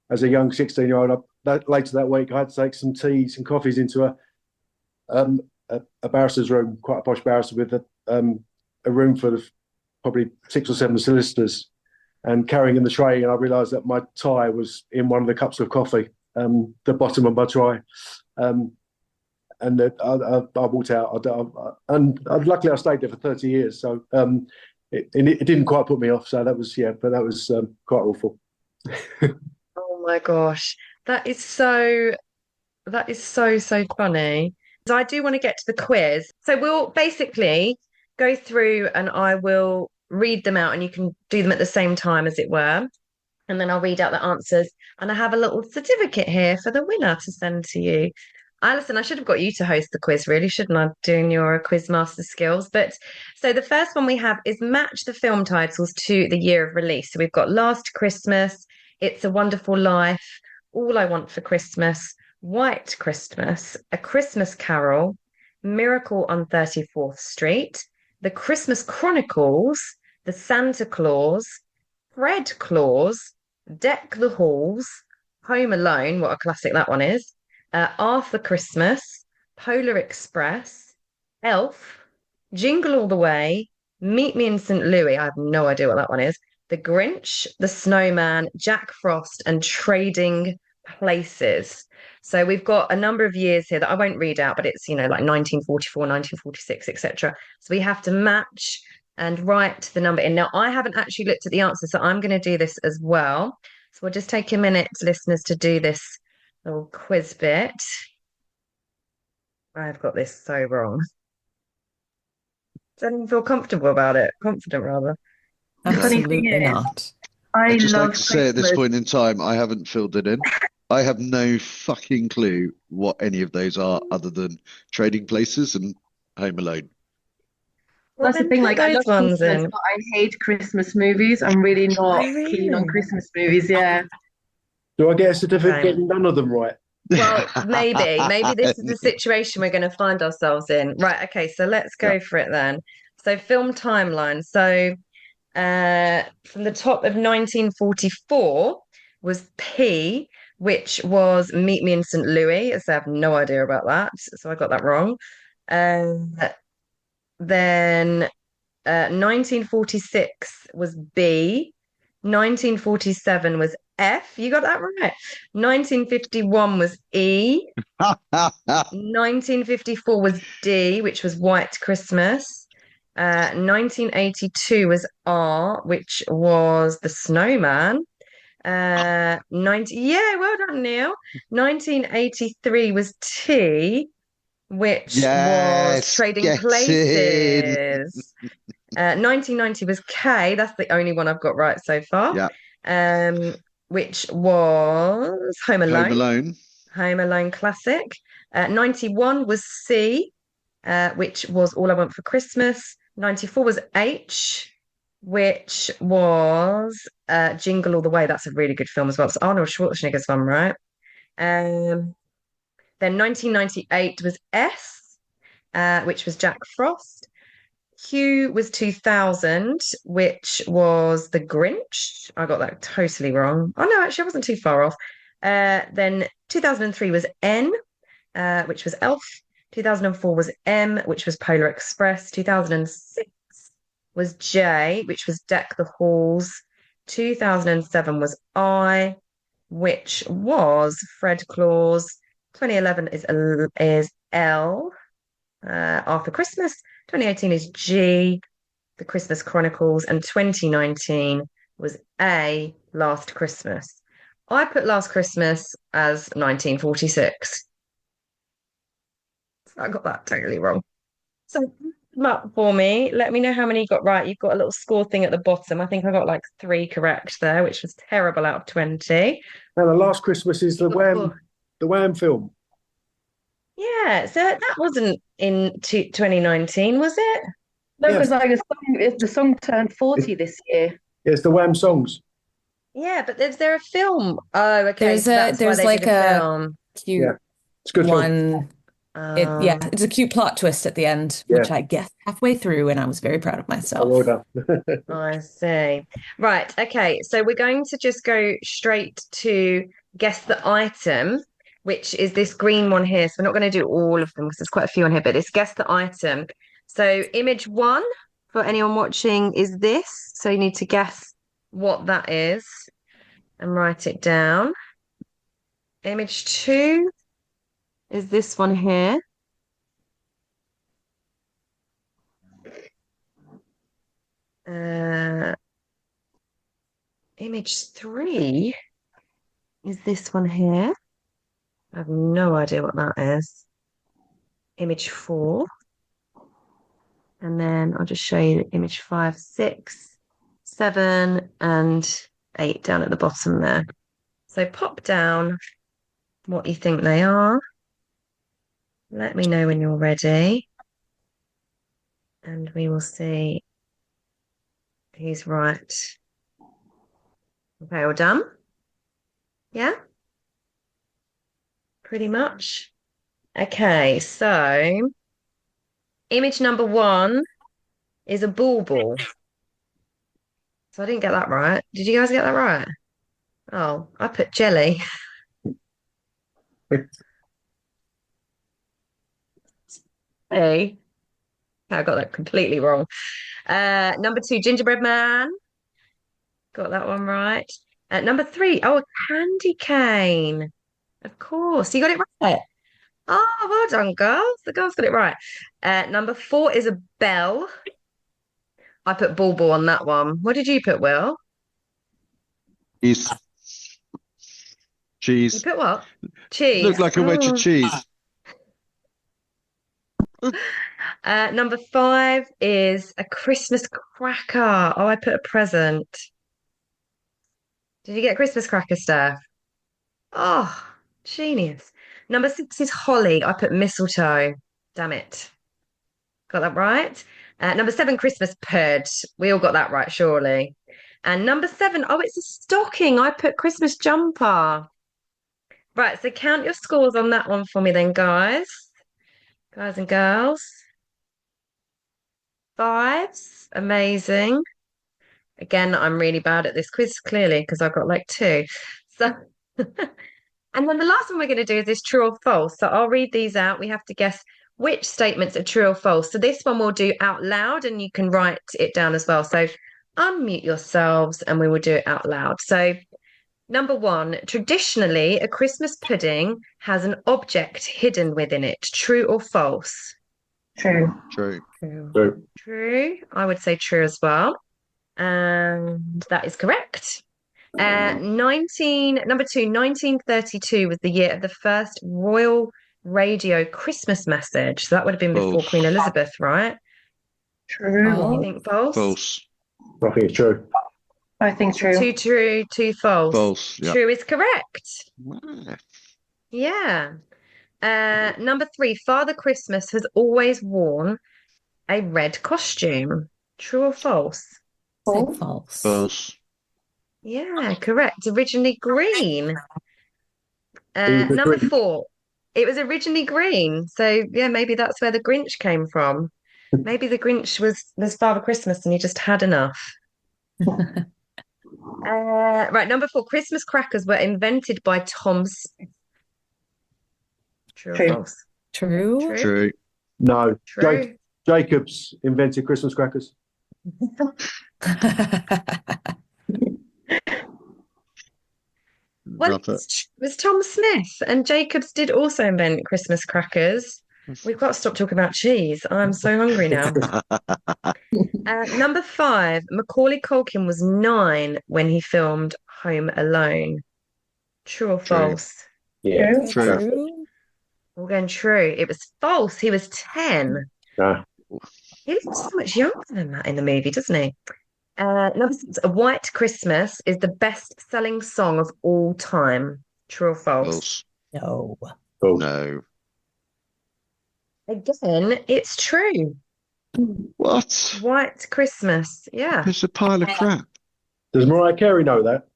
as a young 16-year-old, later that week I had to take some teas and coffees into a barrister's room, quite a posh barrister, with a room full of probably 6 or 7 solicitors, and carrying in the tray, and I realised that my tie was in one of the cups of coffee, the bottom of my tray. And I walked out, and luckily I stayed there for 30 years, so it didn't quite put me off. So that was quite awful. Oh my gosh, that is so funny. So I do want to get to the quiz. So we'll basically go through, and I will read them out, and you can do them at the same time, as it were. And then I'll read out the answers. And I have a little certificate here for the winner to send to you. Alison, I should have got you to host the quiz, really, shouldn't I? Doing your Quizmaster skills. But so the first one we have is match the film titles to the year of release. So we've got Last Christmas, It's a Wonderful Life, All I Want for Christmas, White Christmas, A Christmas Carol, Miracle on 34th Street, The Christmas Chronicles, The Santa Claus, Fred Claus, Deck the Halls, Home Alone, what a classic that one is, Arthur Christmas, Polar Express, Elf, Jingle All the Way, Meet Me in St. Louis, I have no idea what that one is, The Grinch, The Snowman, Jack Frost, and Trading Places. So we've got a number of years here that I won't read out, but it's, like 1944, 1946, etc. So we have to match and write the number in. Now, I haven't actually looked at the answers, so I'm going to do this as well. So we'll just take a minute, listeners, to do this little quiz bit. I've got this so wrong. Doesn't feel comfortable about it. Confident, rather. Absolutely not. I'd just like to Christmas. say at this point in time, I haven't filled it in. I have no fucking clue what any of those are, other than Trading Places and Home Alone. That's the thing, like, I love ones Christmas, in. but I hate Christmas movies. I'm really not keen on Christmas movies, yeah. Do I get a certificate Okay. getting none of them right? Well, maybe this is the situation we're going to find ourselves in. Right. Okay. So let's go for it then. So film timeline. So from the top of 1944 was P, which was Meet Me in St. Louis. So I have no idea about that. So I got that wrong. Then 1946 was B. 1947 was F. You got that right. 1951 was E. 1954 was D, which was White Christmas. 1982 was R, which was the Snowman. 90, yeah, well done, Neil. 1983 was T, which was Trading Places. 1990 was K. That's the only one I've got right so far. Yeah. Which was Home Alone. Home Alone. Home Alone classic. 91 was C, which was All I Want for Christmas. 94 was H, which was Jingle All the Way. That's a really good film as well. It's Arnold Schwarzenegger's one, right? Then 1998 was S, which was Jack Frost. Q was 2000, which was The Grinch. I got that totally wrong. Oh, no, actually, I wasn't too far off. Then 2003 was N, which was Elf. 2004 was M, which was Polar Express. 2006 was J, which was Deck the Halls. 2007 was I, which was Fred Claus. 2011 is L, After Christmas. 2018 is G, The Christmas Chronicles. And 2019 was A, Last Christmas. I put Last Christmas as 1946. I got that totally wrong. So up for me. Let me know how many you got right. You've got a little score thing at the bottom. I think I got like 3 correct there, which was terrible out of 20. Now, The Last Christmas is the Wham film. Yeah, so that wasn't in 2019, was it? No, because the song turned 40 this year. Yeah, it's the Wham songs. Yeah, but is there a film? Oh, okay. There's like a film. Cute it's a good one. It's a cute plot twist at the end, which I guessed halfway through, and I was very proud of myself. Oh, well done. I see. Right. Okay. So we're going to just go straight to guess the item, which is this green one here. So we're not going to do all of them because there's quite a few on here, but it's guess the item. So image 1 for anyone watching is this. So you need to guess what that is and write it down. Image 2 is this one here. Image 3 is this one here. I have no idea what that is. Image 4. And then I'll just show you image 5, 6, 7, and 8 down at the bottom there. So pop down what you think they are. Let me know when you're ready. And we will see who's right. Okay, all done? Yeah? Pretty much. Okay, so image number 1 is a bauble. So I didn't get that right. Did you guys get that right? Oh, I put jelly. Hey, I got that completely wrong. Number 2, gingerbread man. Got that one right. Number 3, a candy cane. Of course, you got it right. Oh, well done, girls. The girls got it right. Number 4 is a bell. I put bauble on that one. What did you put, Will? Cheese. You put what? Cheese. Looked like a wedge of cheese. Number 5 is a Christmas cracker. Oh, I put a present. Did you get a Christmas cracker, Steph? Oh, genius. Number 6 is holly. I put mistletoe. Damn it. Got that right. Number 7, Christmas pud. We all got that right, surely. And number 7, it's a stocking. I put Christmas jumper. Right, so count your scores on that one for me then, guys. Guys and girls. 5s, amazing. Again, I'm really bad at this quiz, clearly, because I've got like 2. So, and then the last one we're going to do is this true or false. So I'll read these out. We have to guess which statements are true or false. So this one we'll do out loud, and you can write it down as well. So unmute yourselves, and we will do it out loud. So number 1, traditionally, a Christmas pudding has an object hidden within it. True or false? True. True. True. True. I would say true as well. And that is correct. Number 2, 1932 was the year of the first Royal Radio Christmas message. So that would have been before False. Queen Elizabeth, right? True. You think false? False. I think it's true. I think true. 2 true, 2 false. False. Yeah. True is correct. Ah, Yeah. Number 3, Father Christmas has always worn a red costume. True or false? Say false. False. Yeah, correct. Originally green. was Number green. 4, it was originally green. So yeah, maybe that's where the Grinch came from. Maybe the Grinch was Father Christmas and he just had enough. Right, number 4, Christmas crackers were invented by Tom Smith. True or True. false? True. True. No. True. Jacobs invented Christmas crackers. Well, Love it. it was Tom Smith, and Jacobs did also invent Christmas crackers. We've got to stop talking about cheese. I'm so hungry now. Number 5, Macaulay Culkin was 9 when he filmed Home Alone. True or True. false? Yeah. True. We're going true. It was false. He was 10. No. He looks so much younger than that in the movie, doesn't he? Number 6, A White Christmas is the best-selling song of all time. True or false? False. No. False. No. Again, it's true. What? White Christmas. Yeah. It's a pile of crap. Does Mariah Carey know that?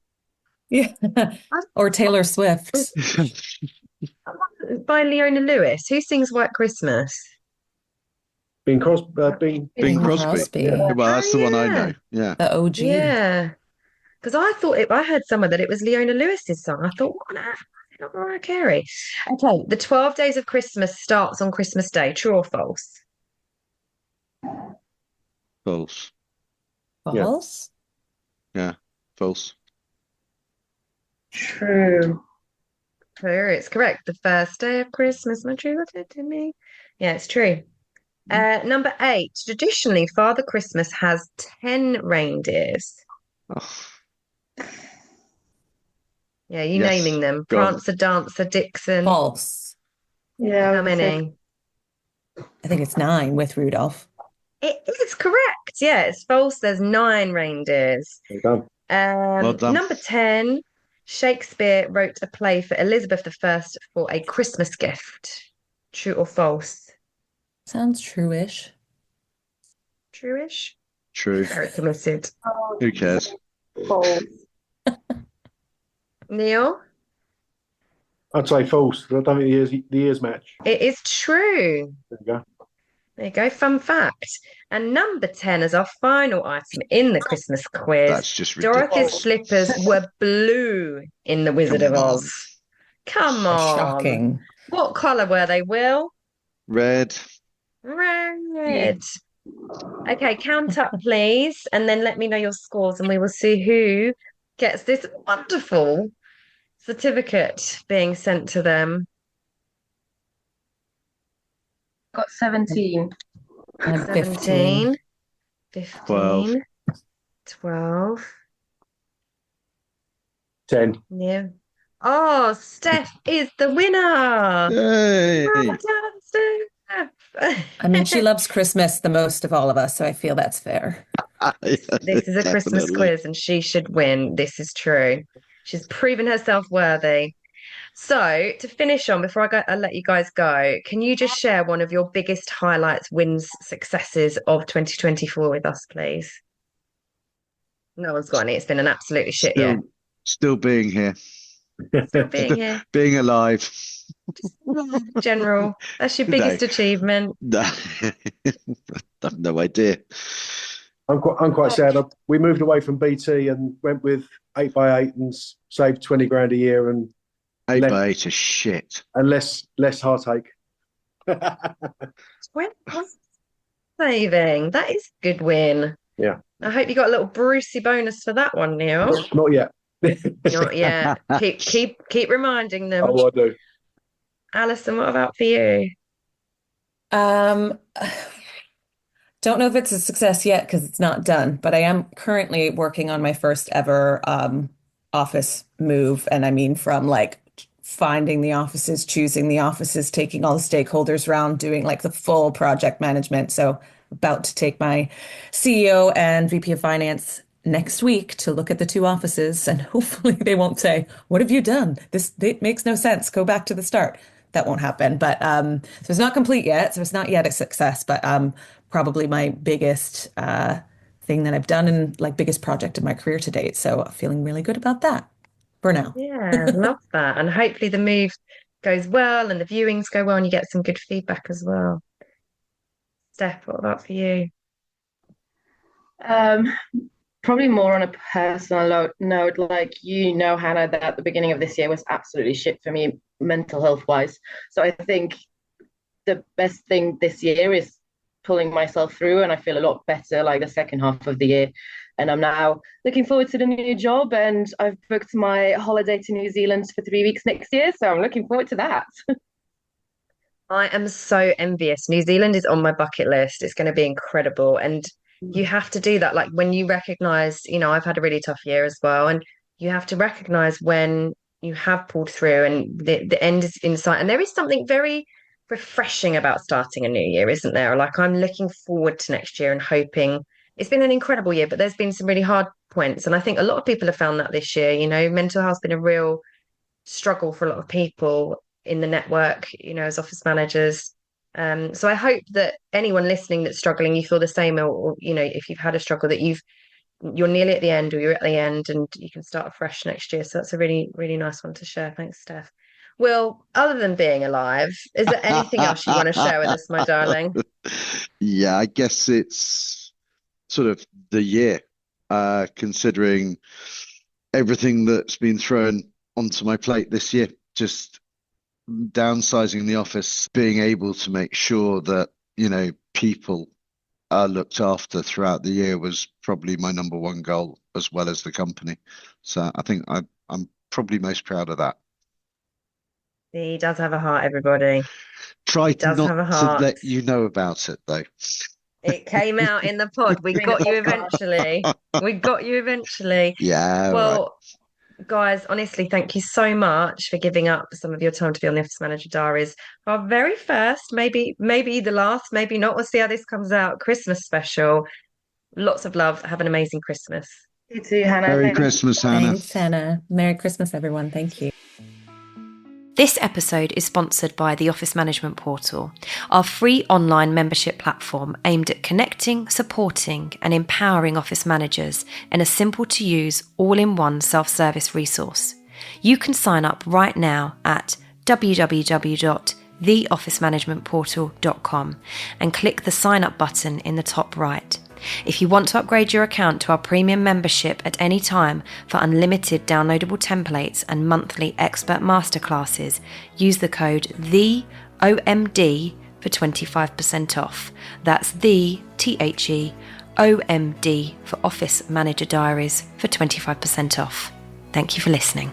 Yeah. Or Taylor Swift. By Leona Lewis. Who sings White Christmas? Bing Crosby. Bing Crosby. Yeah. Well, that's the one I know. Yeah. The OG. Yeah. Because I heard somewhere that it was Leona Lewis's song. I thought, what on earth? Not Mariah Carey. Okay, the 12 Days of Christmas starts on Christmas Day. True or false? False. False. Yeah. False. True. True, it's correct. The first day of Christmas, my true love said to me. Yeah, it's true. Number 8, traditionally, Father Christmas has 10 reindeers. Oh, Yeah, you Yes, naming them. go on. Prancer, Dancer, Dixon. False. Yeah. I How would say many? I think it's 9 with Rudolph. It is correct. Yeah, it's false. There's 9 reindeers. Well done. Well done. Number 10, Shakespeare wrote a play for Elizabeth I for a Christmas gift. True or false? Sounds true-ish. True-ish? True. Very committed. Who cares? false. Neil? I'd say false. I don't think the years match. It is true. There you go. There you go. Fun fact. And number 10 is our final item in the Christmas quiz. That's just ridiculous. Dorothy's slippers were blue in The Wizard of Come on. Oz. Come on. Shocking. What colour were they, Will? Red. Red. Okay, count up, please, and then let me know your scores, and we will see who gets this wonderful certificate being sent to them. Got 17. And 15. 15, 12. 12. 10. Yeah. Oh, Steph is the winner. Yay. Well done, Steph. I mean, she loves Christmas the most of all of us, so I feel that's fair. This is a Christmas Definitely. quiz and she should win. This is true. She's proven herself worthy. So, to finish on, before I let you guys go, can you just share one of your biggest highlights, wins, successes of 2024 with us, please? No one's got any. It's been an absolutely shit year. Still being here. Being here. Being alive. General. That's your biggest achievement. No. I've no idea. I'm quite sad. We moved away from BT and went with 8x8 and saved 20 grand a year and 8x8 is shit. And less heartache. 20 saving. That is a good win. Yeah. I hope you got a little Brucey bonus for that one, Neil. Not yet. Not yet. Keep reminding them. Oh, I do. Allison, what about for you? Don't know if it's a success yet because it's not done, but I am currently working on my first ever office move. And I mean, from like finding the offices, choosing the offices, taking all the stakeholders around, doing like the full project management. So about to take my CEO and VP of Finance next week to look at the two offices, and hopefully they won't say, "What have you done? It makes no sense. Go back to the start." That won't happen. But so it's not complete yet. So it's not yet a success, but probably my biggest thing that I've done and like biggest project in my career to date. So feeling really good about that for now. Yeah, love that. And hopefully the move goes well and the viewings go well and you get some good feedback as well. Steph, what about for you? Probably more on a personal note, like Hannah, that at the beginning of this year was absolutely shit for me mental health wise. So I think the best thing this year is pulling myself through, and I feel a lot better like the second half of the year. And I'm now looking forward to the new job, and I've booked my holiday to New Zealand for 3 weeks next year. So I'm looking forward to that. I am so envious. New Zealand is on my bucket list. It's going to be incredible. And you have to do that. Like when you recognize, I've had a really tough year as well. And you have to recognize when you have pulled through and the end is in sight. And there is something very refreshing about starting a new year, isn't there? Like I'm looking forward to next year and hoping. It's been an incredible year, but there's been some really hard points. And I think a lot of people have found that this year. Mental health's been a real struggle for a lot of people in the network, as office managers. So I hope that anyone listening that's struggling, you feel the same, or if you've had a struggle, that you're nearly at the end or you're at the end and you can start afresh next year. So that's a really, really nice one to share. Thanks, Steph. Will, other than being alive, is there anything else you want to share with us, my darling? Yeah, I guess it's sort of the year, considering everything that's been thrown onto my plate this year. Just downsizing the office, being able to make sure that, people are looked after throughout the year was probably my number one goal, as well as the company. So I think I'm probably most proud of that. He does have a heart, everybody. Try not to let you know about it, though. It came out in the pod. We got you eventually. Yeah. Well, right. Guys, honestly, thank you so much for giving up some of your time to be on the Office Manager Diaries. Our very first, maybe the last, maybe not. We'll see how this comes out. Christmas special. Lots of love. Have an amazing Christmas. You too, Hannah. Merry Christmas, Hannah. Thanks, Hannah. Merry Christmas, everyone. Thank you. This episode is sponsored by the Office Management Portal, our free online membership platform aimed at connecting, supporting and empowering office managers in a simple-to-use, all-in-one self-service resource. You can sign up right now at www.theofficemanagementportal.com and click the sign up button in the top right. If you want to upgrade your account to our premium membership at any time for unlimited downloadable templates and monthly expert masterclasses, use the code THEOMD for 25% off. That's THEOMD for Office Manager Diaries for 25% off. Thank you for listening.